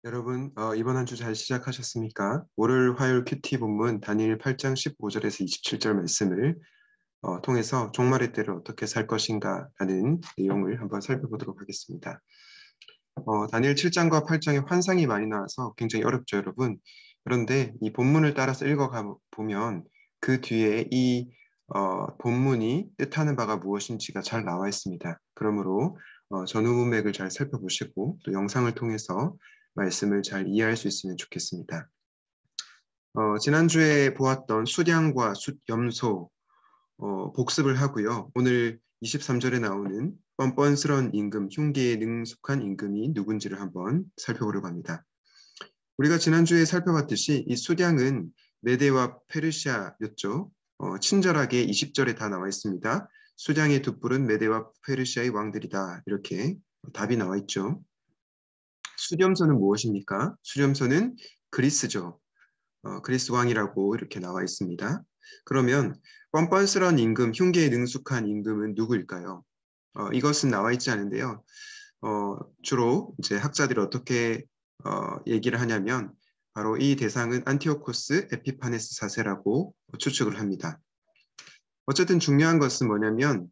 여러분, 이번 한 주 잘 시작하셨습니까? 월요일, 화요일 큐티 본문 다니엘 8장 15절에서 27절 말씀을 통해서 종말의 때를 어떻게 살 것인가 라는 내용을 한번 살펴보도록 하겠습니다. 다니엘 7장과 8장에 환상이 많이 나와서 굉장히 어렵죠, 여러분. 그런데 이 본문을 따라서 읽어가 보면 그 뒤에 이 본문이 뜻하는 바가 무엇인지가 잘 나와 있습니다. 그러므로 전후 문맥을 잘 살펴보시고 또 영상을 통해서 말씀을 잘 이해할 수 있으면 좋겠습니다. 지난주에 보았던 수량과 숫염소 복습을 하고요. 오늘 23절에 나오는 뻔뻔스러운 임금, 흉기에 능숙한 임금이 누군지를 한번 살펴보려고 합니다. 우리가 지난주에 살펴봤듯이 이 수량은 메데와 페르시아였죠. 친절하게 20절에 다 나와 있습니다. 수량의 두 뿔은 메데와 페르시아의 왕들이다. 이렇게 답이 나와 있죠. 수렴소는 무엇입니까? 수렴소는 그리스죠. 그리스 왕이라고 이렇게 나와 있습니다. 그러면 뻔뻔스러운 임금, 흉계에 능숙한 임금은 누구일까요? 이것은 나와 있지 않은데요. 주로 이제 학자들이 어떻게 얘기를 하냐면 바로 이 대상은 안티오코스 에피파네스 4세라고 추측을 합니다. 어쨌든 중요한 것은 뭐냐면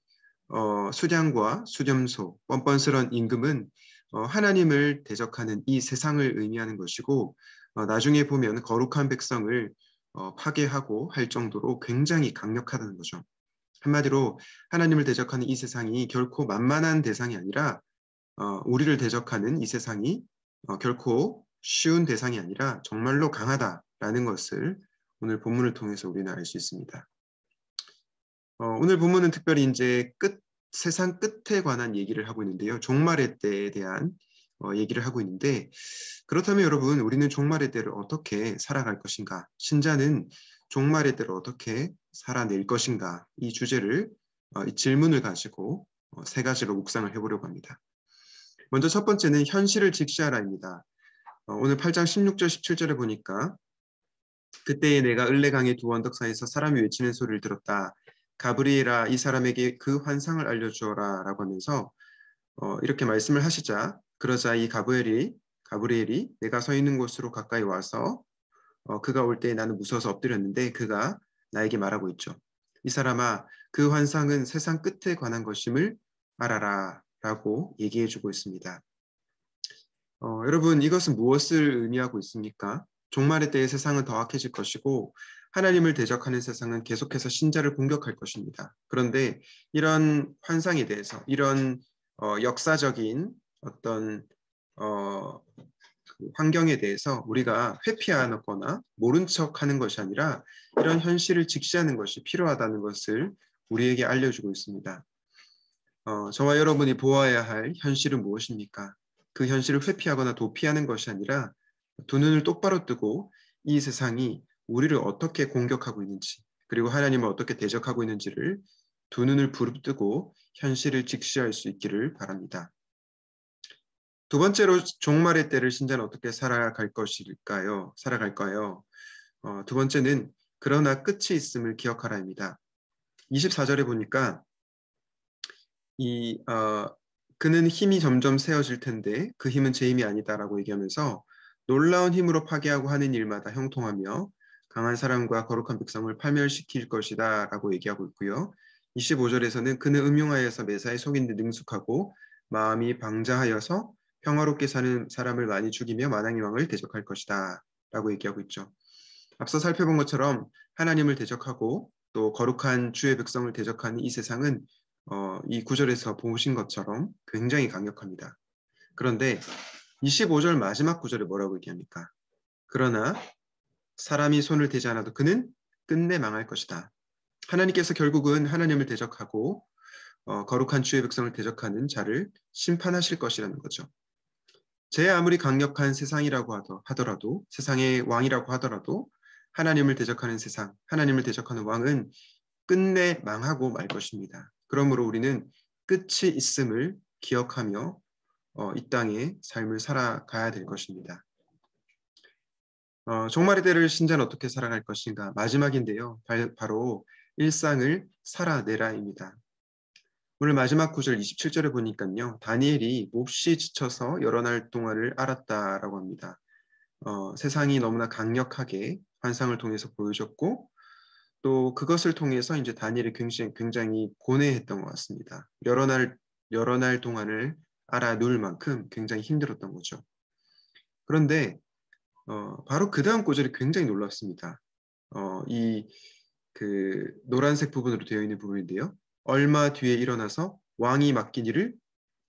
수량과 수렴소, 뻔뻔스러운 임금은 하나님을 대적하는 이 세상을 의미하는 것이고 나중에 보면 거룩한 백성을 파괴하고 할 정도로 굉장히 강력하다는 거죠. 한마디로 하나님을 대적하는 이 세상이 결코 만만한 대상이 아니라 우리를 대적하는 이 세상이 결코 쉬운 대상이 아니라 정말로 강하다라는 것을 오늘 본문을 통해서 우리는 알 수 있습니다. 오늘 본문은 특별히 이제 세상 끝에 관한 얘기를 하고 있는데요. 종말의 때에 대한 얘기를 하고 있는데 그렇다면 여러분 우리는 종말의 때를 어떻게 살아갈 것인가? 신자는 종말의 때를 어떻게 살아낼 것인가? 이 주제를 이 질문을 가지고 세 가지로 묵상을 해보려고 합니다. 먼저 첫 번째는 현실을 직시하라입니다. 오늘 8장 16절 17절에 보니까 그때에 내가 을레강의 두 언덕 사이에서 사람이 외치는 소리를 들었다. 가브리엘아 이 사람에게 그 환상을 알려주어라 라고 하면서 이렇게 말씀을 하시자 그러자 이 가브리엘이 내가 서 있는 곳으로 가까이 와서 그가 올 때 나는 무서워서 엎드렸는데 그가 나에게 말하고 있죠. 이 사람아 그 환상은 세상 끝에 관한 것임을 알아라 라고 얘기해주고 있습니다. 여러분 이것은 무엇을 의미하고 있습니까? 종말의 때의 세상은 더 악해질 것이고 하나님을 대적하는 세상은 계속해서 신자를 공격할 것입니다. 그런데 이런 환상에 대해서 이런 역사적인 어떤 그 환경에 대해서 우리가 회피하거나 모른 척하는 것이 아니라 이런 현실을 직시하는 것이 필요하다는 것을 우리에게 알려주고 있습니다. 저와 여러분이 보아야 할 현실은 무엇입니까? 그 현실을 회피하거나 도피하는 것이 아니라 두 눈을 똑바로 뜨고 이 세상이 우리를 어떻게 공격하고 있는지 그리고 하나님을 어떻게 대적하고 있는지를 두 눈을 부릅뜨고 현실을 직시할 수 있기를 바랍니다. 두 번째로 종말의 때를 신자는 어떻게 살아갈까요? 두 번째는 그러나 끝이 있음을 기억하라입니다. 24절에 보니까 그는 힘이 점점 세어질 텐데 그 힘은 제 힘이 아니다라고 얘기하면서 놀라운 힘으로 파괴하고 하는 일마다 형통하며 강한 사람과 거룩한 백성을 파멸시킬 것이다 라고 얘기하고 있고요. 25절에서는 그는 음흉하여서 매사에 속인 데 능숙하고 마음이 방자하여서 평화롭게 사는 사람을 많이 죽이며 만왕의 왕을 대적할 것이다 라고 얘기하고 있죠. 앞서 살펴본 것처럼 하나님을 대적하고 또 거룩한 주의 백성을 대적하는 이 세상은 이 구절에서 보신 것처럼 굉장히 강력합니다. 그런데 25절 마지막 구절에 뭐라고 얘기합니까? 그러나 사람이 손을 대지 않아도 그는 끝내 망할 것이다. 하나님께서 결국은 하나님을 대적하고 거룩한 주의 백성을 대적하는 자를 심판하실 것이라는 거죠. 제 아무리 강력한 세상이라고 하더라도 세상의 왕이라고 하더라도 하나님을 대적하는 세상, 하나님을 대적하는 왕은 끝내 망하고 말 것입니다. 그러므로 우리는 끝이 있음을 기억하며 이 땅의 삶을 살아가야 될 것입니다. 종말의 때를 신자는 어떻게 살아갈 것인가? 마지막인데요. 바로 일상을 살아내라입니다. 오늘 마지막 구절 27절에 보니까요. 다니엘이 몹시 지쳐서 여러 날 동안을 앓았다라고 합니다. 세상이 너무나 강력하게 환상을 통해서 보여줬고 또 그것을 통해서 이제 다니엘이 굉장히 고뇌했던 것 같습니다. 여러 날 동안을 앓아 누울 만큼 굉장히 힘들었던 거죠. 그런데 바로 그 다음 구절이 굉장히 놀랍습니다. 이 그 노란색 부분으로 되어 있는 부분인데요. 얼마 뒤에 일어나서 왕이 맡긴 일을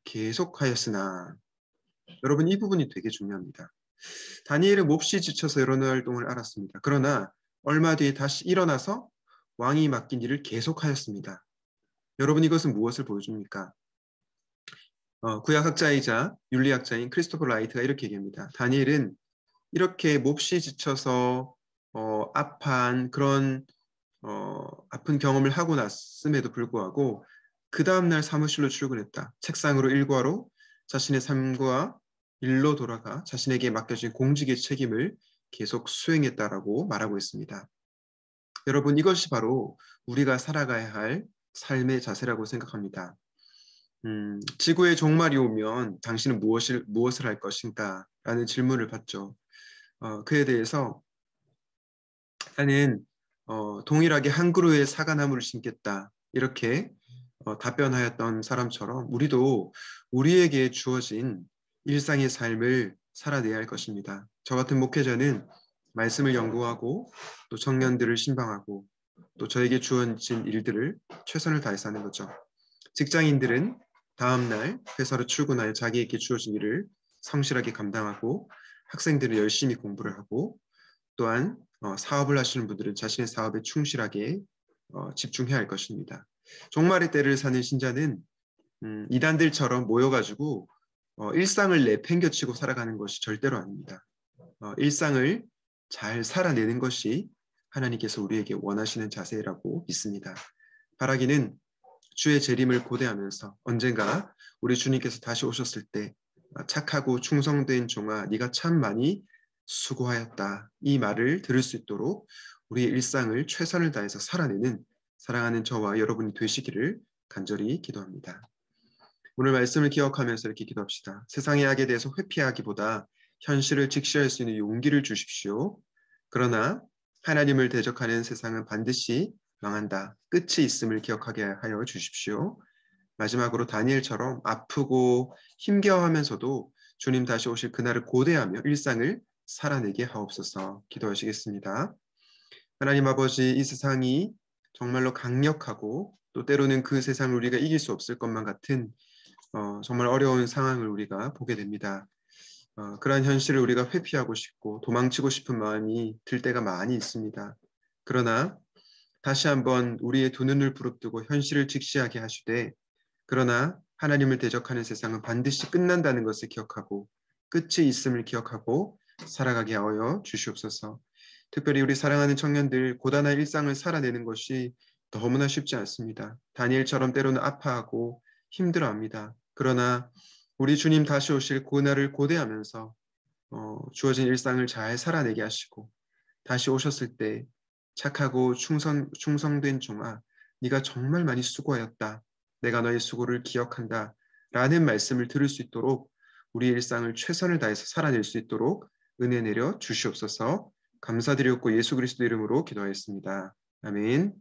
계속하였으나 여러분 이 부분이 되게 중요합니다. 다니엘은 몹시 지쳐서 여러 날 동안 앓았습니다. 그러나 얼마 뒤에 다시 일어나서 왕이 맡긴 일을 계속하였습니다. 여러분 이것은 무엇을 보여줍니까? 구약학자이자 윤리학자인 크리스토퍼 라이트가 이렇게 얘기합니다. 다니엘은 이렇게 몹시 지쳐서 아파한 그런 아픈 경험을 하고 났음에도 불구하고 그 다음날 사무실로 출근했다. 책상으로 일과로 자신의 삶과 일로 돌아가 자신에게 맡겨진 공직의 책임을 계속 수행했다라고 말하고 있습니다. 여러분 이것이 바로 우리가 살아가야 할 삶의 자세라고 생각합니다. 지구의 종말이 오면 당신은 무엇을 할 것인가? 라는 질문을 받죠. 그에 대해서 나는 동일하게 한 그루의 사과나무를 심겠다. 이렇게 답변하였던 사람처럼 우리도 우리에게 주어진 일상의 삶을 살아내야 할 것입니다. 저 같은 목회자는 말씀을 연구하고 또 청년들을 신방하고 또 저에게 주어진 일들을 최선을 다해서 하는 거죠. 직장인들은 다음날 회사로 출근하여 자기에게 주어진 일을 성실하게 감당하고 학생들은 열심히 공부를 하고 또한 사업을 하시는 분들은 자신의 사업에 충실하게 집중해야 할 것입니다. 종말의 때를 사는 신자는 이단들처럼 모여가지고 일상을 내팽겨치고 살아가는 것이 절대로 아닙니다. 일상을 잘 살아내는 것이 하나님께서 우리에게 원하시는 자세라고 믿습니다. 바라기는 주의 재림을 고대하면서 언젠가 우리 주님께서 다시 오셨을 때 착하고 충성된 종아 네가 참 많이 수고하였다. 이 말을 들을 수 있도록 우리의 일상을 최선을 다해서 살아내는 사랑하는 저와 여러분이 되시기를 간절히 기도합니다. 오늘 말씀을 기억하면서 이렇게 기도합시다. 세상의 악에 대해서 회피하기보다 현실을 직시할 수 있는 용기를 주십시오. 그러나 하나님을 대적하는 세상은 반드시 망한다. 끝이 있음을 기억하게 하여 주십시오. 마지막으로 다니엘처럼 아프고 힘겨워하면서도 주님 다시 오실 그날을 고대하며 일상을 살아내게 하옵소서. 기도하시겠습니다. 하나님 아버지, 이 세상이 정말로 강력하고 또 때로는 그 세상을 우리가 이길 수 없을 것만 같은 정말 어려운 상황을 우리가 보게 됩니다. 그러한 현실을 우리가 회피하고 싶고 도망치고 싶은 마음이 들 때가 많이 있습니다. 그러나 다시 한번 우리의 두 눈을 부릅뜨고 현실을 직시하게 하시되 그러나 하나님을 대적하는 세상은 반드시 끝난다는 것을 기억하고 끝이 있음을 기억하고 살아가게 하여 주시옵소서. 특별히 우리 사랑하는 청년들 고단한 일상을 살아내는 것이 너무나 쉽지 않습니다. 다니엘처럼 때로는 아파하고 힘들어합니다. 그러나 우리 주님 다시 오실 그날을 고대하면서 주어진 일상을 잘 살아내게 하시고 다시 오셨을 때 착하고 충성된 종아 네가 정말 많이 수고하였다. 내가 너의 수고를 기억한다. 라는 말씀을 들을 수 있도록 우리 일상을 최선을 다해서 살아낼 수 있도록 은혜 내려 주시옵소서. 감사드렸고 예수 그리스도 이름으로 기도하였습니다. 아멘.